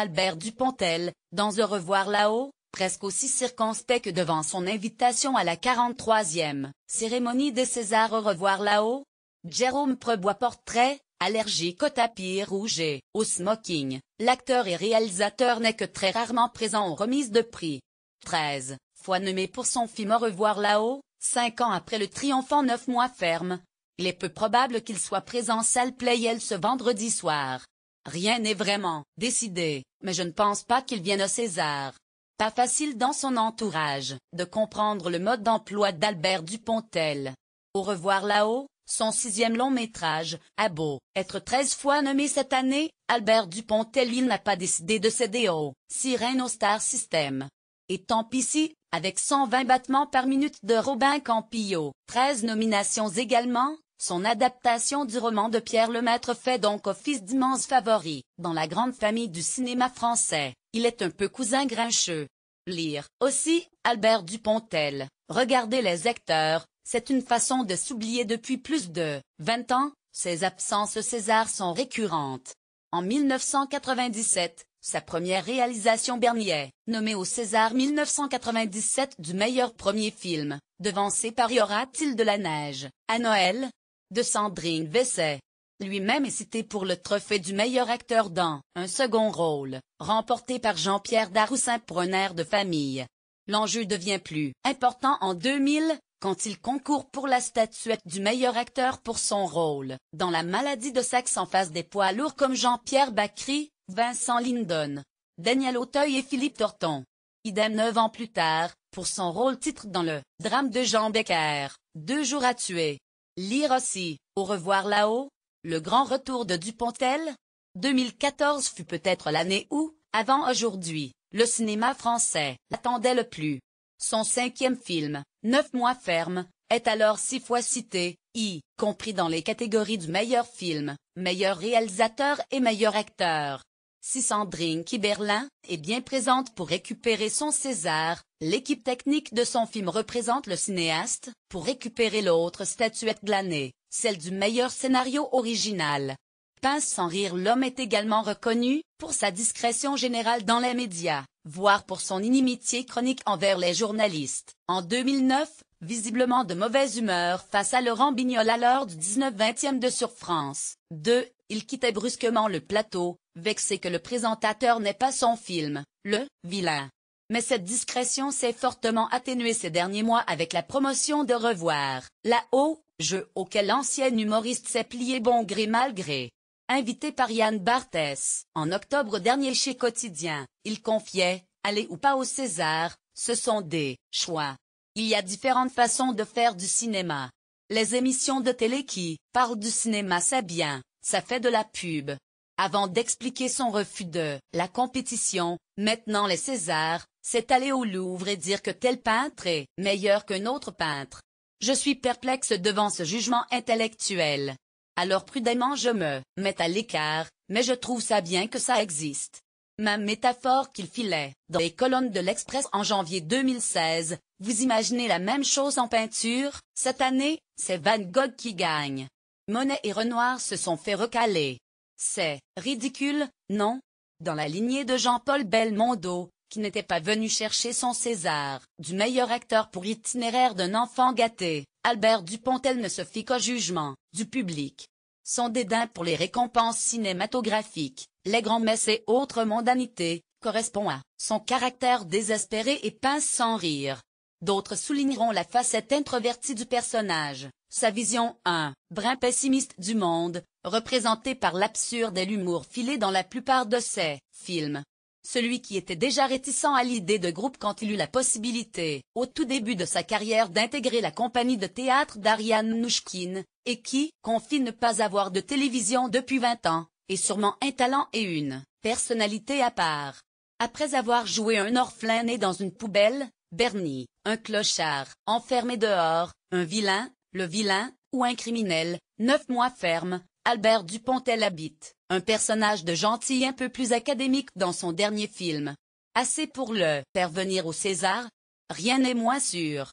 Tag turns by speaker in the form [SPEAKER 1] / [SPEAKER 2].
[SPEAKER 1] Albert Dupontel, dans Au revoir là-haut, presque aussi circonspect que devant son invitation à la 43e cérémonie des Césars Au revoir là-haut. Jérôme Prebois portrait, allergique au tapis rouge et au smoking, l'acteur et réalisateur n'est que très rarement présent aux remises de prix. 13 fois nommé pour son film Au revoir là-haut, 5 ans après le triomphe en 9 mois ferme, il est peu probable qu'il soit présent en salle Playel ce vendredi soir. Rien n'est vraiment décidé, mais je ne pense pas qu'il vienne au César. Pas facile dans son entourage de comprendre le mode d'emploi d'Albert Dupontel. Au revoir là-haut, son 6e long-métrage, a beau être 13 fois nommé cette année, Albert Dupontel il n'a pas décidé de céder au Sirène au Star System. Et tant pis si, avec 120 battements par minute de Robin Campillo, 13 nominations également, son adaptation du roman de Pierre Lemaitre fait donc office d'immense favori dans la grande famille du cinéma français. Il est un peu cousin grincheux. Lire aussi, Albert Dupontel. Regardez les acteurs, c'est une façon de s'oublier depuis plus de 20 ans, ses absences au César sont récurrentes. En 1997, sa première réalisation Bernier, nommée au César 1997 du meilleur premier film, devancé par Y aura-t-il de la neige, à Noël, de Sandrine Vesset. Lui-même est cité pour le trophée du meilleur acteur dans un second rôle, remporté par Jean-Pierre Daroussin pour Un air de famille. L'enjeu devient plus important en 2000, quand il concourt pour la statuette du meilleur acteur pour son rôle dans La maladie de Saxe en face des poids lourds comme Jean-Pierre Bacry, Vincent Lindon, Daniel Auteuil et Philippe Torton. Idem 9 ans plus tard, pour son rôle titre dans le drame de Jean Becker, 2 jours à tuer. Lire aussi, Au revoir là-haut, le grand retour de Dupontel. 2014 fut peut-être l'année où, avant aujourd'hui, le cinéma français l'attendait le plus. Son 5e film, 9 mois ferme, est alors 6 fois cité, y compris dans les catégories du meilleur film, meilleur réalisateur et meilleur acteur. Si Sandrine Kiberlin est bien présente pour récupérer son César, l'équipe technique de son film représente le cinéaste pour récupérer l'autre statuette de l'année, celle du meilleur scénario original. Pince sans rire, l'homme est également reconnu pour sa discrétion générale dans les médias, voire pour son inimitié chronique envers les journalistes. En 2009, visiblement de mauvaise humeur face à Laurent Bignol lors du 19/20 de Sur France 2, il quittait brusquement le plateau, vexé que le présentateur n'ait pas son film, Le Vilain. Mais cette discrétion s'est fortement atténuée ces derniers mois avec la promotion de Revoir là-haut, jeu auquel l'ancien humoriste s'est plié bon gré mal gré. Invité par Yann Barthès, en octobre dernier chez Quotidien, il confiait « Aller ou pas au César, ce sont des choix. Il y a différentes façons de faire du cinéma. Les émissions de télé qui parlent du cinéma c'est bien, ça fait de la pub. » Avant d'expliquer son refus de la compétition, maintenant les Césars, c'est aller au Louvre et dire que tel peintre est meilleur qu'un autre peintre. Je suis perplexe devant ce jugement intellectuel. Alors prudemment je me mets à l'écart, mais je trouve ça bien que ça existe. Même métaphore qu'il filait dans les colonnes de l'Express en janvier 2016, vous imaginez la même chose en peinture, cette année, c'est Van Gogh qui gagne. Monet et Renoir se sont fait recaler. C'est ridicule, non? Dans la lignée de Jean-Paul Belmondo, qui n'était pas venu chercher son César du meilleur acteur pour Itinéraire d'un enfant gâté, Albert Dupontel ne se fit qu'au jugement du public. Son dédain pour les récompenses cinématographiques, les grands-messes et autres mondanités, correspond à son caractère désespéré et pince sans rire. D'autres souligneront la facette introvertie du personnage, sa vision un brin pessimiste du monde, représentée par l'absurde et l'humour filé dans la plupart de ses films. Celui qui était déjà réticent à l'idée de groupe quand il eut la possibilité, au tout début de sa carrière, d'intégrer la compagnie de théâtre d'Ariane Mnouchkine, et qui confie ne pas avoir de télévision depuis 20 ans, est sûrement un talent et une personnalité à part. Après avoir joué un orphelin né dans une poubelle, Bernie, un clochard, enfermé dehors, un vilain, le vilain, ou un criminel, 9 mois ferme, Albert Dupontel habite un personnage de gentil un peu plus académique dans son dernier film. Assez pour le faire venir au César? Rien n'est moins sûr.